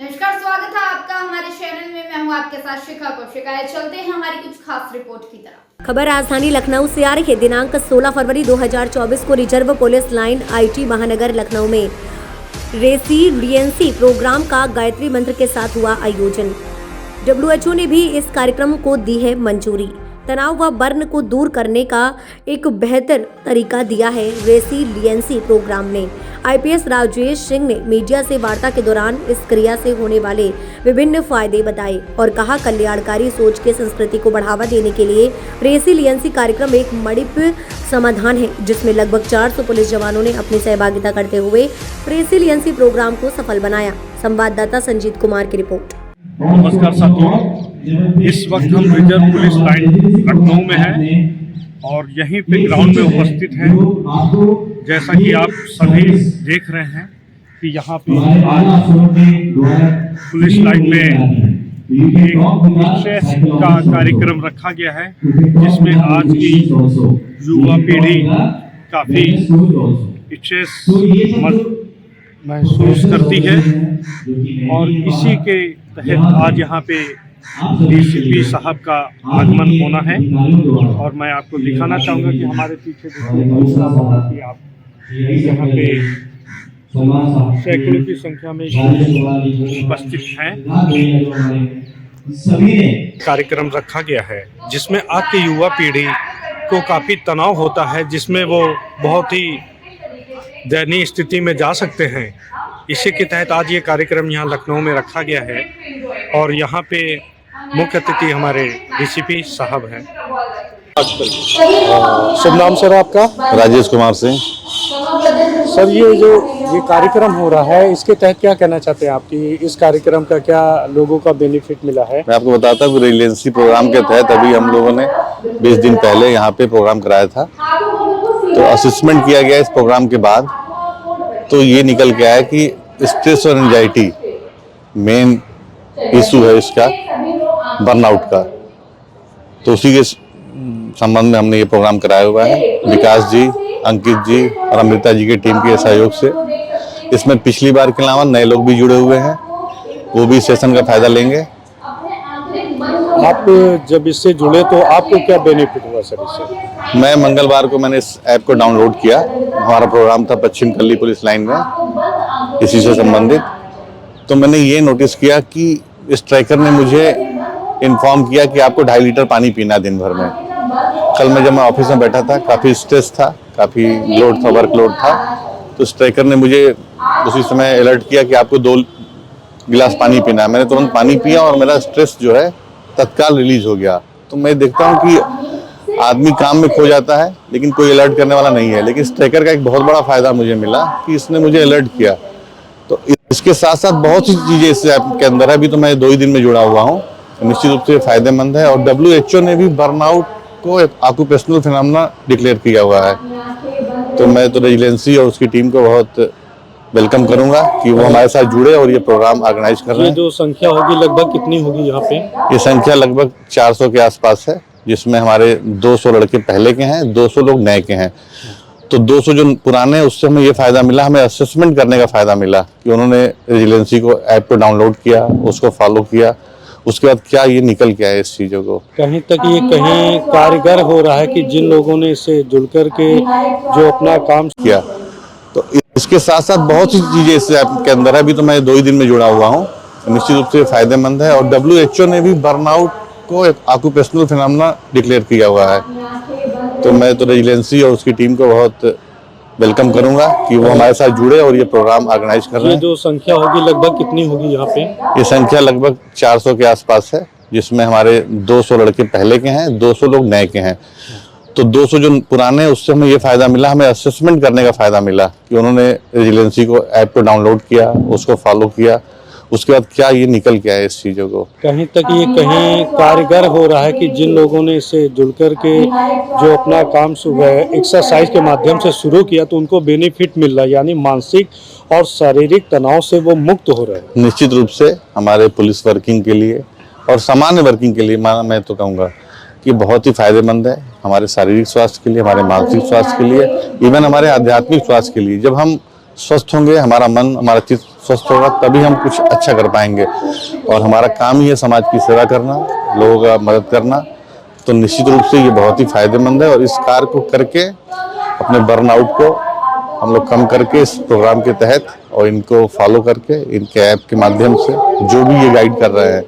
नमस्कार, स्वागत है आपका हमारे चैनल में। मैं हूं आपके साथ शिखा कौशिक। चलते हैं हमारी कुछ खास रिपोर्ट की तरफ। खबर राजधानी लखनऊ से आ रही है। दिनांक 16 फरवरी 2024 को रिजर्व पुलिस लाइन आईटी महानगर लखनऊ में रेसिलियंसी प्रोग्राम का गायत्री मंत्र के साथ हुआ आयोजन। WHO ने भी इस कार्यक्रम को दी है मंजूरी। तनाव व बर्न को दूर करने का एक बेहतर तरीका दिया है रेसिलियंसी प्रोग्राम ने। IPS राजेश सिंह ने मीडिया से वार्ता के दौरान इस क्रिया से होने वाले विभिन्न फायदे बताए और कहा, कल्याणकारी सोच के संस्कृति को बढ़ावा देने के लिए रेसिलियंसी कार्यक्रम एक मणिप समाधान है, जिसमें लगभग 400 पुलिस जवानों ने अपनी सहभागिता करते हुए रेसिलियंसी प्रोग्राम को सफल बनाया। संवाददाता संजीत कुमार की रिपोर्ट। नमस्कार साथियों, इस वक्त हम रिजर्व पुलिस लाइन लखनऊ में हैं और यहीं पे ग्राउंड में उपस्थित हैं। जैसा कि आप सभी देख रहे हैं कि यहाँ पे आज पुलिस लाइन में एक चेस का कार्यक्रम रखा गया है, जिसमें आज की युवा पीढ़ी काफ़ी चेस महसूस करती है और इसी के तहत आज यहाँ पे DCP साहब का आगमन होना है। और मैं आपको दिखाना चाहूँगा कि हमारे पीछे कि आप यहाँ पे सैकड़ों की संख्या में उपस्थित हैं। कार्यक्रम रखा गया है जिसमें आज की युवा पीढ़ी को काफ़ी तनाव होता है, जिसमें वो बहुत ही दयनीय स्थिति में जा सकते हैं। इसी के तहत आज ये कार्यक्रम यहाँ लखनऊ में रखा गया है और यहाँ पे मुख्य अतिथि हमारे DCP साहब हैं। शुभ नाम सर आपका? राजेश कुमार सिंह। सर, ये कार्यक्रम हो रहा है, इसके तहत क्या कहना चाहते हैं आप कि इस कार्यक्रम का क्या लोगों का बेनिफिट मिला है? मैं आपको बताता हूँ, रेसिलियंसी प्रोग्राम के तहत अभी हम लोगों ने 20 दिन पहले यहाँ पे प्रोग्राम कराया था। तो असेसमेंट किया गया इस प्रोग्राम के बाद, तो ये निकल के आया कि स्ट्रेस और एंजाइटी मेन इशू है इसका, बर्नआउट का। तो उसी के संबंध में हमने ये प्रोग्राम कराया हुआ है। विकास जी, अंकित जी और अमृता जी की टीम के सहयोग से इसमें पिछली बार के अलावा नए लोग भी जुड़े हुए हैं, वो भी सेशन का फायदा लेंगे। आप जब इससे जुड़े तो आपको क्या बेनिफिट हुआ सर इससे? मैं मंगलवार को मैंने इस ऐप को डाउनलोड किया। हमारा प्रोग्राम था पश्चिम कल्ली पुलिस लाइन में, इसी से संबंधित। तो मैंने ये नोटिस किया कि इस ट्रैकर ने मुझे इन्फॉर्म किया कि आपको 2.5 लीटर पानी पीना है दिन भर में। कल मैं जब मैं ऑफिस में बैठा था, काफ़ी स्ट्रेस था, काफ़ी लोड था, वर्कलोड था, तो इस ट्रैकर ने मुझे उसी समय अलर्ट किया कि आपको 2 गिलास पानी पीना है। मैंने तुरंत पानी पिया और मेरा स्ट्रेस जो है तत्काल रिलीज हो गया। तो मैं देखता हूँ कि आदमी काम में खो जाता है लेकिन कोई अलर्ट करने वाला नहीं है, लेकिन इस ट्रैकर का एक बहुत बड़ा फायदा मुझे मिला कि इसने मुझे अलर्ट किया। तो इसके साथ साथ बहुत सी चीज़ें इस ऐप के अंदर है। अभी तो मैं 2 ही दिन में जुड़ा हुआ हूँ, निश्चित रूप से फायदेमंद है। और WHO ने भी बर्नआउट को एक ऑक्यूपेशनल फिनोमेना डिक्लेयर किया हुआ है। तो मैं तो रेसिलियंसी और उसकी टीम को बहुत वेलकम करूंगा कि वो हमारे साथ जुड़े और ये प्रोग्राम ऑर्गेनाइज कर रहे हैं। ये जो संख्या होगी लगभग कितनी होगी यहाँ पे? ये संख्या लगभग 400 के आसपास है, जिसमें हमारे 200 लड़के पहले के हैं, 200 लोग नए के हैं। तो 200 जो पुराने हैं उससे हमें ये फायदा मिला, हमें असेसमेंट करने का फायदा मिला कि उन्होंने रेसिलियंसी को ऐप को डाउनलोड किया, उसको फॉलो किया, उसके बाद क्या ये निकल के आया इस चीज़ों को। कहीं तक ये कहीं कारगर हो रहा है कि जिन लोगों ने इससे जुड़ कर के जो अपना काम किया। तो इसके साथ साथ बहुत सी चीज़ें इस ऐप के अंदर है। अभी तो मैं 2 ही दिन में जुड़ा हुआ हूँ, निश्चित रूप से फायदेमंद है। और WHO ने भी बर्नआउट को एक ऑक्यूपेशनल फिनोमेना डिक्लेयर किया हुआ है। तो मैं तो रेसिलियंसी और उसकी टीम को बहुत वेलकम करूंगा कि वो हमारे साथ जुड़े और ये प्रोग्राम ऑर्गेनाइज कर रहे हैं। ये जो संख्या होगी लगभग कितनी होगी यहाँ पे? ये संख्या लगभग 400 के आसपास है, जिसमें हमारे 200 लड़के पहले के हैं, 200 लोग नए के हैं। तो 200 जो पुराने हैं उससे हमें ये फायदा मिला, हमें असेसमेंट करने का फायदा मिला कि उन्होंने रेसिलियंसी को ऐप को डाउनलोड किया, उसको फॉलो किया, उसके बाद क्या ये निकल के आया इस चीज़ों को। कहीं तक ये कहीं कारगर हो रहा है कि जिन लोगों ने इससे जुड़ कर के जो अपना काम सुबह एक्सरसाइज के माध्यम से शुरू किया तो उनको बेनिफिट मिल रहा है, यानी मानसिक और शारीरिक तनाव से वो मुक्त हो रहे हैं। निश्चित रूप से हमारे पुलिस वर्किंग के लिए और सामान्य वर्किंग के लिए मैं तो कहूँगा कि बहुत ही फायदेमंद है, हमारे शारीरिक स्वास्थ्य के लिए, हमारे मानसिक स्वास्थ्य के लिए, इवन हमारे आध्यात्मिक स्वास्थ्य के लिए। जब हम स्वस्थ होंगे, हमारा मन, हमारा चित्त स्वस्थ होगा तभी हम कुछ अच्छा कर पाएंगे। और हमारा काम ही है समाज की सेवा करना, लोगों का मदद करना, तो निश्चित रूप से ये बहुत ही फायदेमंद है। और इस कार्य को करके अपने बर्नआउट को हम लोग कम करके इस प्रोग्राम के तहत और इनको फॉलो करके इनके ऐप के माध्यम से जो भी ये गाइड कर रहे हैं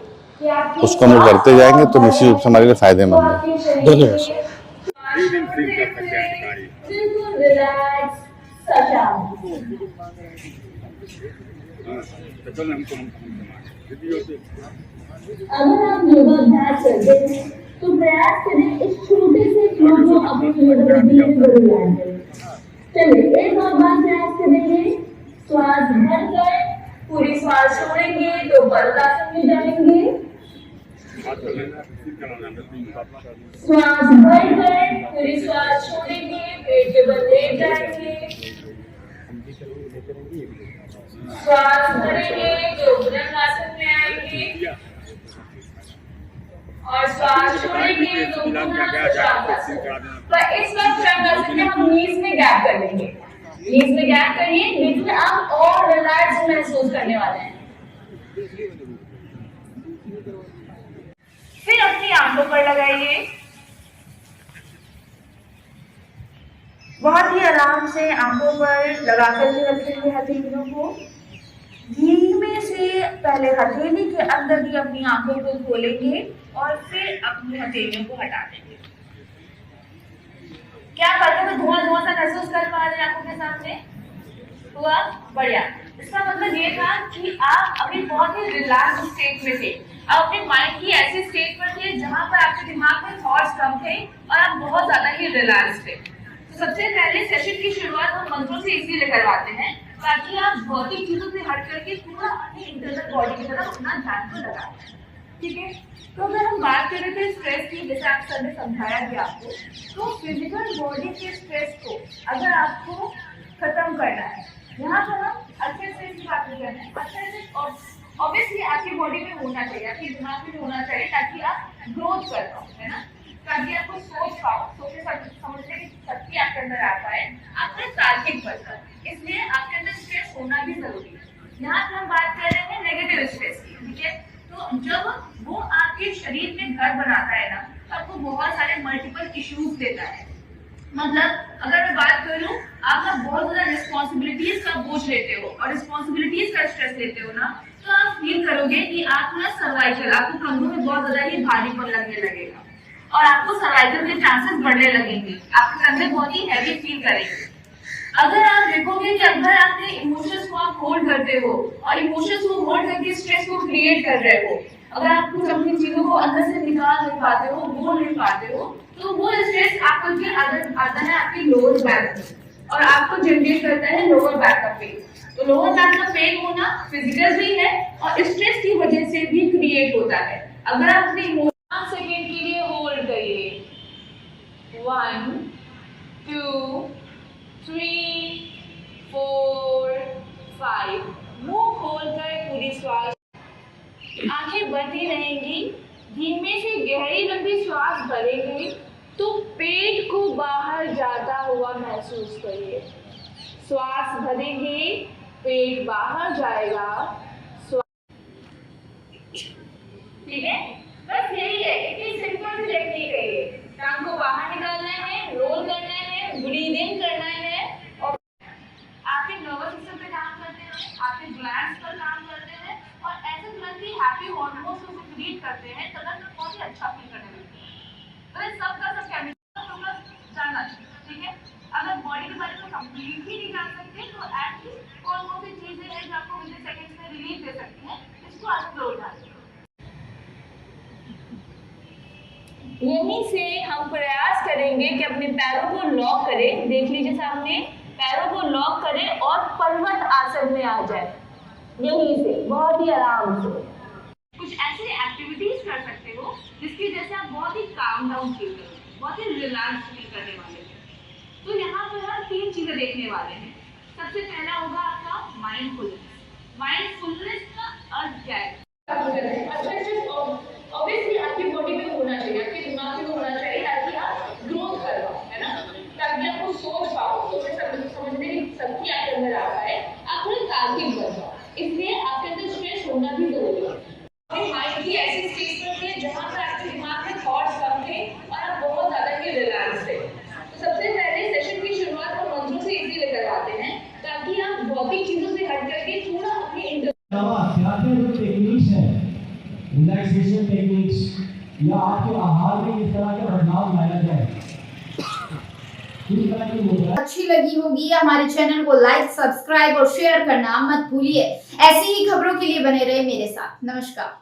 उसको हम लोग करते जाएंगे तो निश्चित रूप से हमारे लिए फायदेमंद है। धन्यवाद। अगर आप योगाभ्यास करते हैं तो प्रयास करें इस छोटे से फ्लो को अपनी जिंदगी में जरूर लाएं। चलिए एक और बार प्रयास करेंगे। श्वास भरकर पूरी श्वास छोड़ेंगे तो वज्रासन में जाएंगे। श्वास भरकर पूरी श्वास छोड़ेंगे, पेट के बल लेट जाएंगे। श्वास भरेंगे तो भुजंगासन में आएंगे और श्वास छोड़ेंगे तो भुजंगासन। पर इस वक्त भुजंगासन में हम नीज में गैप कर लेंगे। नीज में गैप करिए, बीच में आप और रिलैक्स महसूस करने वाले हैं। फिर अपनी आंखों पर लगाइए। बहुत ही आराम से आंखों पर लगाकर के रखेंगे हथेलियों को। धीमे से पहले हथेली के अंदर भी अपनी आंखों को खोलेंगे और फिर अपनी हथेलियों को हटा देंगे। क्या करते हुए धुआं धुआं सा महसूस कर पा रहे हैं आंखों के सामने? हुआ? बढ़िया। इसका मतलब ये था कि आप अभी बहुत ही रिलैक्स स्टेट में थे। आप अपने माइंड की ऐसी स्टेट पर थे जहां पर आपके दिमाग में थॉट्स कम थे और आप बहुत ज्यादा ही रिलैक्स थे। तो सबसे पहले सेशन की शुरुआत हम मंत्रों से इसीलिए करवाते हैं ताकि आप भौतिक चीजों से हट करके पूरा अपनी इंटरनल बॉडी की तरफ अपना ध्यान को लगाएं। ठीक है, तो अगर हम बात कर रहे थे स्ट्रेस की, जैसे आप सर ने समझाया गया आपको, तो फिजिकल बॉडी के स्ट्रेस को अगर आपको खत्म करना है, यहाँ पर हम अच्छे स्ट्रेस की बात कर रहे हैं। अच्छा स्ट्रेस ऑब्वियसली आपकी बॉडी में होना चाहिए, आपके दिमाग में होना चाहिए ताकि आप ग्रोथ कर पाओ, है ना, ताकि आपको सोच पाओ, समझने की शक्ति आपके अंदर आ पाए, आपका तार्किक बनकर। इसलिए आपके अंदर स्ट्रेस होना भी जरूरी है। यहाँ पर हम बात कर रहे हैं नेगेटिव स्ट्रेस की। ठीक है, तो जब वो आपके शरीर में घर बनाता है ना, तो आपको बहुत सारे मल्टीपल इश्यूज देता है। मतलब अगर मैं बात करूं, आप ना बहुत ज्यादा रिस्पॉन्सिबिलिटीज का बोझ लेते हो और रिस्पॉन्सिबिलिटीज का स्ट्रेस लेते हो ना, तो आप फील करोगे कि आप ना सर्वाइकल, आपको कंधों में बहुत ज्यादा ही भारीपन लगने लगेगा और आपको सर्वाइकल के चांसेस बढ़ने लगेंगे। आपके कंधे बहुत ही हैवी फील करेंगे। अगर आप देखोगे कि अगर आपने इमोशंस को आप होल्ड करते हो और इमोशंस को होल्ड करके स्ट्रेस को क्रिएट कर रहे हो, अगर आप कुछ अपनी चीजों को अंदर से निकाल नहीं पाते हो, बोल नहीं पाते हो, तो वो स्ट्रेस आपको आता है आपकी लोअर बैक में और आपको जनरेट करता है लोअर बैक का पेन। तो लोअर बैक का पेन होना फिजिकल भी है और स्ट्रेस की वजह से भी क्रिएट होता है। अगर आप अपने इमोशन सेकंड के लिए होल्ड करिए, 1 2 3 4 5, मुंह खोलकर पूरी श्वास, आंखें बंद ही रहेंगी। धीमे से गहरी लंबी श्वास भरेंगे तो पेट को बाहर जाता हुआ महसूस करिए। श्वास भरेंगे, पेट बाहर जाएगा। ठीक है, बस यही है, इतनी सिंपल सी टेक्निक है ये। टांग को बाहर निकालना है, रोल करना है, ब्रीद इन करना है और आपके नर्वस सिस्टम पे काम करते हैं, आपके ग्लैंड्स पर काम करते हैं और ऐसे तुरंत हैप्पी हार्मोन्स को सिक्रीट करते हैं, तब बहुत ही अच्छा फील करने लगते हैं। तो इस सब का सब केमिकल हम लोग जानना चाहिए। ठीक है, अगर बॉडी के बारे में कंप्लीटली नहीं जान सकते तो एटलीस्ट कौन कौन सी चीजें हैं जो आपको विद इन सेकंड्स में रिलीफ दे सकती हैं, इसको आप एक्सप्लोर करें। यहीं से हम प्रयास करेंगे कि अपने पैरों को लॉक करें। देख लीजिए सामने, पैरों को लॉक करें और पर्वत आसन में आ जाए। यहीं से बहुत ही आराम से कुछ ऐसी एक्टिविटीज कर सकते हो जिसकी वजह से आप बहुत ही काम डाउन फील करें, बहुत ही रिलैक्स फील करने वाले हैं। तो यहाँ पर हम 3 चीजें देखने वाले हैं। सबसे पहला होगा आपका माइंडफुलनेस। माइंडफुलनेस का अर्थ क्या है? ऑब्वियसली आपकी बॉडी में होना चाहिए, आपके दिमाग में होना चाहिए ताकि आप ग्रोथ कर पाओ, है ना, ताकि आपको सोच पाओ, समझने की शक्ति आपके अंदर आ पाए, आप थोड़े तार्किक बन पाओ। इसलिए ही जरूरी है। अपने माइंड की ऐसी स्टेट पर थे जहाँ पर आपके दिमाग में थॉट्स कम थे और आप बहुत ज्यादा ही रिलैक्स थे। तो सबसे पहले सेशन की शुरुआत हम मंत्रों से इजीली करवाते हैं ताकि आप भौतिक चीजों से हट करके थोड़ा अपने जो टेक्निक्स है, रिलैक्सेशन टेक्निक्स या आपके आहार में इस तरह का बदलाव लाया जाए, इस तरह की मुद्रा अच्छी लगी होगी हमारे चैनल को लाइक, सब्सक्राइब और शेयर करना मत भूलिए। ऐसी ही खबरों के लिए बने रहे मेरे साथ। नमस्कार।